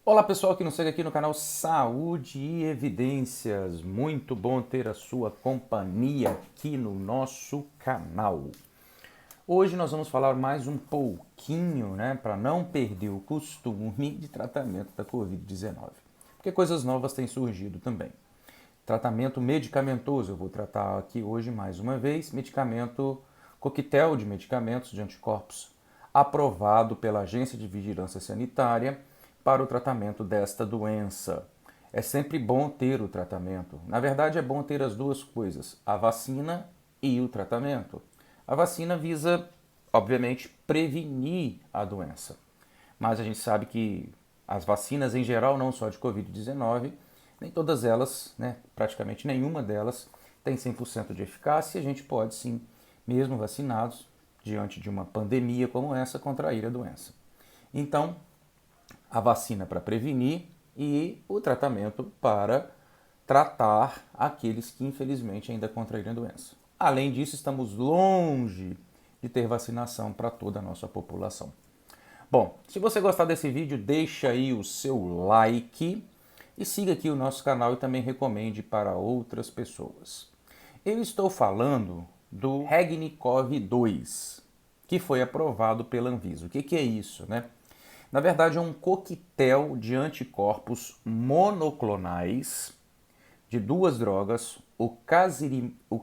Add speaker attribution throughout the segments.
Speaker 1: Olá pessoal que nos segue aqui no canal Saúde e Evidências. Muito bom ter a sua companhia aqui no nosso canal. Hoje nós vamos falar mais um pouquinho, para não perder o costume de tratamento da Covid-19. Porque coisas novas têm surgido também. Tratamento medicamentoso, eu vou tratar aqui hoje mais uma vez, coquetel de medicamentos de anticorpos aprovado pela Agência de Vigilância Sanitária para o tratamento desta doença. É sempre bom ter o tratamento. Na verdade, é bom ter as duas coisas, a vacina e o tratamento. A vacina visa, obviamente, prevenir a doença. Mas a gente sabe que as vacinas em geral, não só de Covid-19, nem todas elas, praticamente nenhuma delas, tem 100% de eficácia e a gente pode sim, mesmo vacinados, diante de uma pandemia como essa, contrair a doença. Então, a vacina para prevenir e o tratamento para tratar aqueles que infelizmente ainda contraíram a doença. Além disso, estamos longe de ter vacinação para toda a nossa população. Bom, se você gostar desse vídeo, deixa aí o seu like e siga aqui o nosso canal e também recomende para outras pessoas. Eu estou falando do Regnicov 2, que foi aprovado pela Anvisa. O que é isso, né? Na verdade, é um coquetel de anticorpos monoclonais de duas drogas, o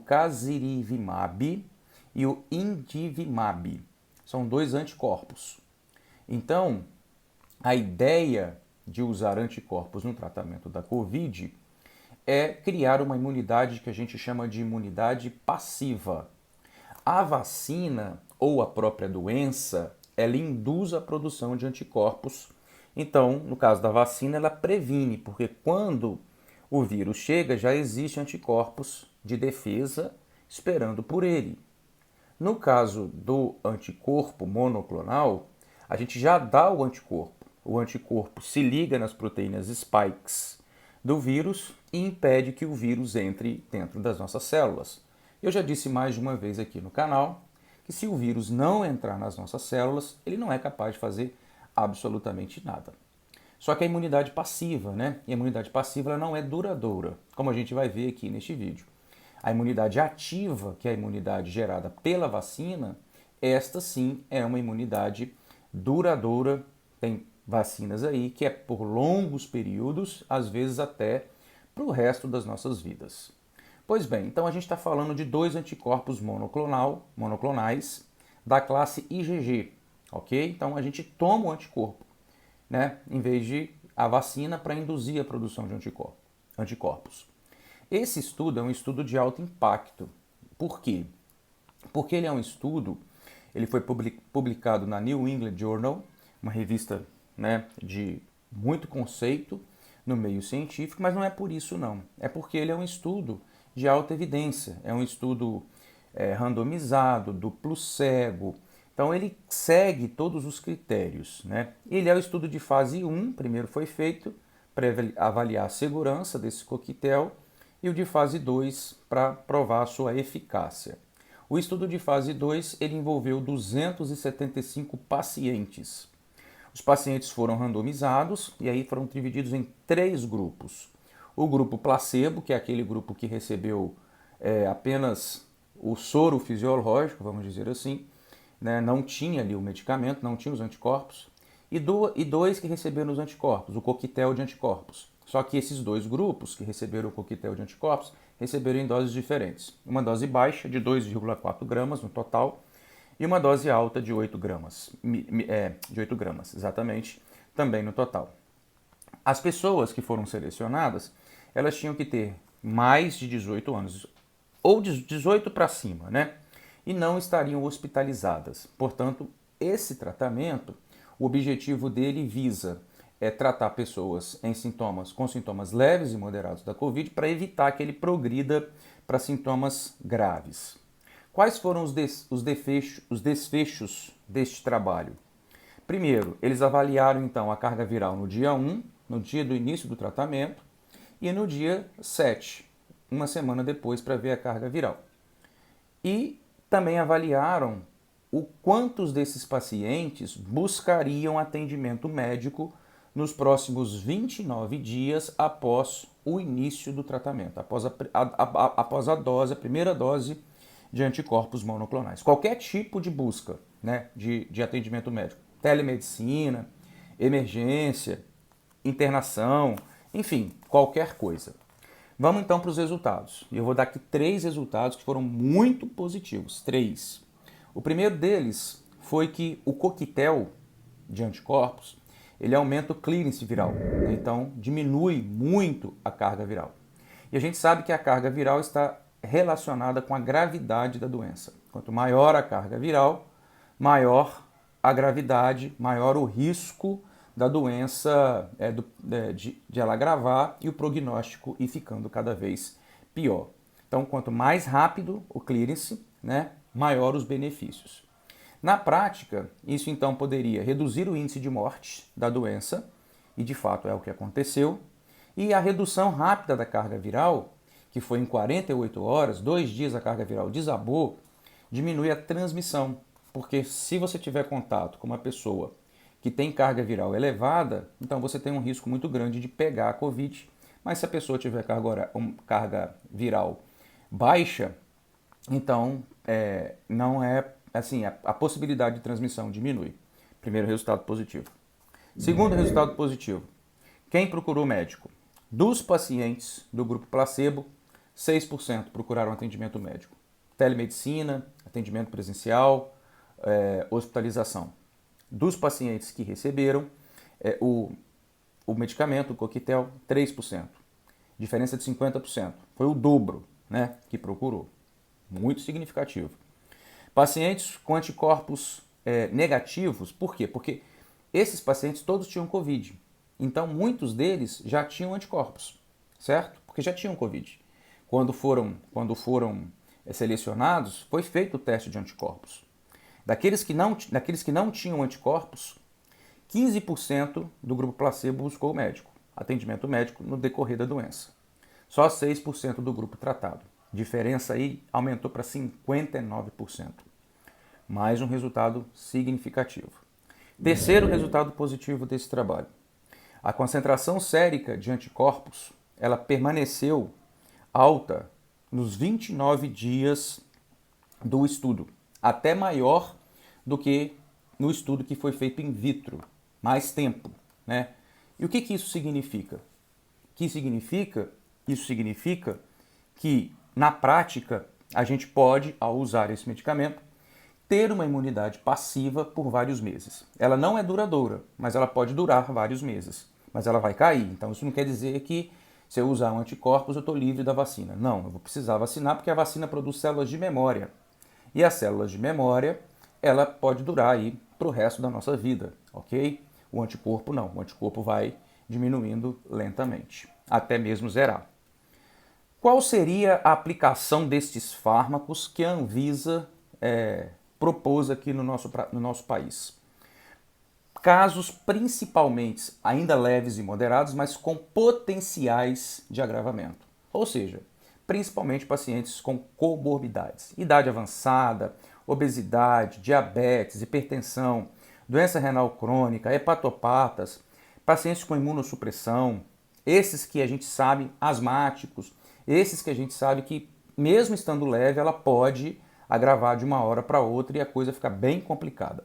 Speaker 1: casirivimab e o indivimab. São dois anticorpos. Então, a ideia de usar anticorpos no tratamento da Covid é criar uma imunidade que a gente chama de imunidade passiva. A vacina ou a própria doença, ela induz a produção de anticorpos. Então, no caso da vacina, ela previne, porque quando o vírus chega, já existem anticorpos de defesa esperando por ele. No caso do anticorpo monoclonal, a gente já dá o anticorpo. O anticorpo se liga nas proteínas spikes do vírus e impede que o vírus entre dentro das nossas células. Eu já disse mais de uma vez aqui no canal que se o vírus não entrar nas nossas células, ele não é capaz de fazer absolutamente nada. Só que a imunidade passiva, E a imunidade passiva ela não é duradoura, como a gente vai ver aqui neste vídeo. A imunidade ativa, que é a imunidade gerada pela vacina, esta sim é uma imunidade duradoura. Tem vacinas aí que é por longos períodos, às vezes até para o resto das nossas vidas. Pois bem, então a gente está falando de dois anticorpos monoclonais da classe IgG, ok? Então a gente toma o anticorpo, em vez de a vacina para induzir a produção de anticorpos. Esse estudo é um estudo de alto impacto. Por quê? Porque ele foi publicado na New England Journal, uma revista de muito conceito no meio científico, mas não é por isso não. É porque ele é um estudo de alta evidência, é um estudo randomizado, duplo cego. Então ele segue todos os critérios. Ele é o estudo de fase 1, primeiro foi feito para avaliar a segurança desse coquetel, e o de fase 2 para provar a sua eficácia. O estudo de fase 2 ele envolveu 275 pacientes. Os pacientes foram randomizados e aí foram divididos em três grupos. O grupo placebo, que é aquele grupo que recebeu apenas o soro fisiológico, vamos dizer assim, não tinha ali o medicamento, não tinha os anticorpos, e dois que receberam os anticorpos, o coquetel de anticorpos. Só que esses dois grupos que receberam o coquetel de anticorpos receberam em doses diferentes. Uma dose baixa, de 2,4 gramas no total, e uma dose alta de 8 gramas, exatamente, também no total. As pessoas que foram selecionadas, elas tinham que ter mais de 18 anos, ou de 18 para cima, E não estariam hospitalizadas. Portanto, esse tratamento, o objetivo dele visa tratar pessoas com sintomas leves e moderados da Covid para evitar que ele progrida para sintomas graves. Quais foram os desfechos deste trabalho? Primeiro, eles avaliaram então a carga viral no dia 1, no dia do início do tratamento, e no dia 7, uma semana depois, para ver a carga viral. E também avaliaram o quantos desses pacientes buscariam atendimento médico nos próximos 29 dias após o início do tratamento, após a primeira dose de anticorpos monoclonais. Qualquer tipo de busca, né, de atendimento médico, telemedicina, emergência, internação, enfim, qualquer coisa. Vamos então para os resultados. Eu vou dar aqui 3 resultados que foram muito positivos. 3. O primeiro deles foi que o coquetel de anticorpos, ele aumenta o clearance viral, né? Então diminui muito a carga viral. E a gente sabe que a carga viral está relacionada com a gravidade da doença. Quanto maior a carga viral, maior a gravidade, maior o risco da doença de ela agravar e o prognóstico ir ficando cada vez pior. Então, quanto mais rápido o clearance, né, maior os benefícios. Na prática, isso então poderia reduzir o índice de morte da doença, e de fato é o que aconteceu, e a redução rápida da carga viral, que foi em 48 horas, 2 dias a carga viral desabou, diminui a transmissão, porque se você tiver contato com uma pessoa que tem carga viral elevada, então você tem um risco muito grande de pegar a Covid, mas se a pessoa tiver carga viral baixa, então não é assim, a possibilidade de transmissão diminui. Primeiro resultado positivo. Segundo resultado positivo, quem procurou médico? Dos pacientes do grupo placebo, 6% procuraram atendimento médico. Telemedicina, atendimento presencial, hospitalização. Dos pacientes que receberam o medicamento, o coquetel, 3%. Diferença de 50%. Foi o dobro, né, que procurou. Muito significativo. Pacientes com anticorpos negativos, por quê? Porque esses pacientes todos tinham Covid. Então, muitos deles já tinham anticorpos, certo? Porque já tinham Covid. Quando foram selecionados, foi feito o teste de anticorpos. Daqueles que não tinham anticorpos, 15% do grupo placebo buscou o médico, atendimento médico no decorrer da doença. Só 6% do grupo tratado. Diferença aí aumentou para 59%. Mais um resultado significativo. Terceiro resultado positivo desse trabalho. A concentração sérica de anticorpos, ela permaneceu alta nos 29 dias do estudo, até maior do que no estudo que foi feito in vitro, mais tempo, né? E o que isso significa? Isso significa que, na prática, a gente pode, ao usar esse medicamento, ter uma imunidade passiva por vários meses. Ela não é duradoura, mas ela pode durar vários meses. Mas ela vai cair. Então isso não quer dizer que se eu usar um anticorpos eu estou livre da vacina. Não, eu vou precisar vacinar porque a vacina produz células de memória. E as células de memória, ela pode durar aí para o resto da nossa vida, ok? O anticorpo não. O anticorpo vai diminuindo lentamente, até mesmo zerar. Qual seria a aplicação destes fármacos que a Anvisa propôs aqui no nosso país? Casos principalmente ainda leves e moderados, mas com potenciais de agravamento. Ou seja, principalmente pacientes com comorbidades, idade avançada, obesidade, diabetes, hipertensão, doença renal crônica, hepatopatas, pacientes com imunossupressão, esses que a gente sabe, asmáticos, esses que a gente sabe que, mesmo estando leve, ela pode agravar de uma hora para outra e a coisa fica bem complicada.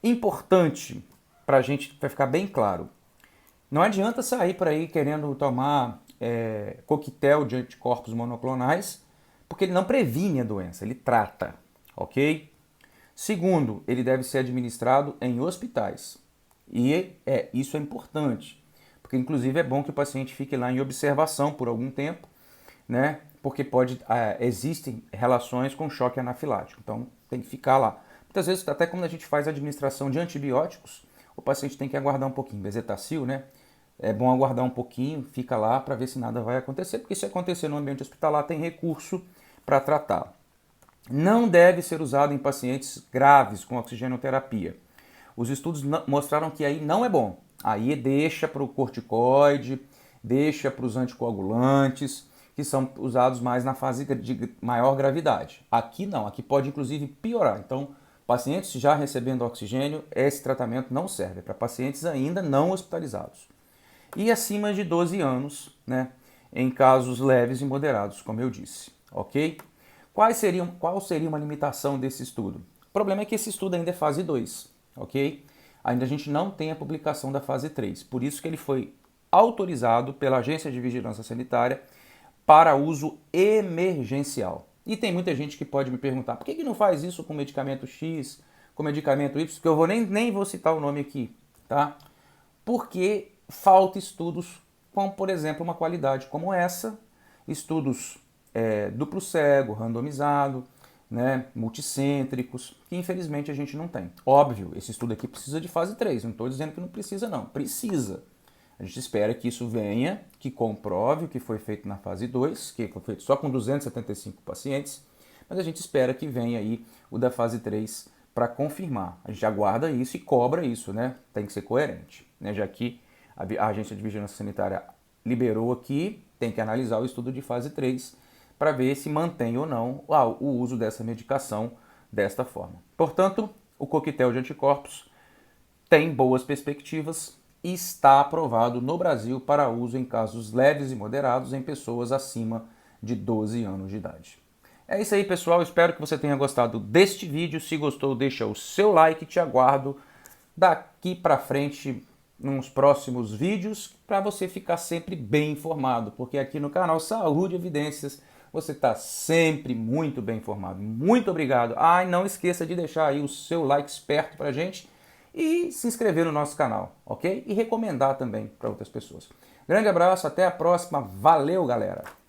Speaker 1: Importante, para a gente ficar bem claro, não adianta sair por aí querendo tomar coquetel de anticorpos monoclonais, porque ele não previne a doença, ele trata, ok? Segundo, ele deve ser administrado em hospitais. E isso é importante, porque inclusive é bom que o paciente fique lá em observação por algum tempo, né? Porque existem relações com choque anafilático, então tem que ficar lá. Muitas vezes, até quando a gente faz a administração de antibióticos, o paciente tem que aguardar um pouquinho. Bezetacil, né? É bom aguardar um pouquinho, fica lá para ver se nada vai acontecer, porque se acontecer no ambiente hospitalar, tem recurso para tratar. Não deve ser usado em pacientes graves com oxigenoterapia. Os estudos mostraram que aí não é bom. Aí deixa para o corticoide, deixa para os anticoagulantes, que são usados mais na fase de maior gravidade. Aqui não, aqui pode inclusive piorar. Então, Pacientes já recebendo oxigênio, esse tratamento não serve para pacientes ainda não hospitalizados. E acima de 12 anos, né, em casos leves e moderados, como eu disse, ok? Qual seria uma limitação desse estudo? O problema é que esse estudo ainda é fase 2, ok? Ainda a gente não tem a publicação da fase 3, por isso que ele foi autorizado pela Agência de Vigilância Sanitária para uso emergencial. E tem muita gente que pode me perguntar, por que não faz isso com medicamento X, com medicamento Y, que eu nem vou citar o nome aqui, tá? Porque falta estudos com, por exemplo, uma qualidade como essa, estudos duplo cego, randomizado, né, multicêntricos, que infelizmente a gente não tem. Óbvio, esse estudo aqui precisa de fase 3, não estou dizendo que não precisa não, precisa. A gente espera que isso venha, que comprove o que foi feito na fase 2, que foi feito só com 275 pacientes, mas a gente espera que venha aí o da fase 3 para confirmar. A gente aguarda isso e cobra isso, né? Tem que ser coerente, né? Já que a Agência de Vigilância Sanitária liberou aqui, tem que analisar o estudo de fase 3 para ver se mantém ou não o uso dessa medicação desta forma. Portanto, o coquetel de anticorpos tem boas perspectivas e está aprovado no Brasil para uso em casos leves e moderados em pessoas acima de 12 anos de idade. É isso aí, pessoal. Espero que você tenha gostado deste vídeo. Se gostou, deixa o seu like. Te aguardo daqui para frente nos próximos vídeos para você ficar sempre bem informado, porque aqui no canal Saúde e Evidências você está sempre muito bem informado. Muito obrigado. E não esqueça de deixar aí o seu like esperto para a gente e se inscrever no nosso canal, ok? E recomendar também para outras pessoas. Grande abraço, até a próxima. Valeu, galera!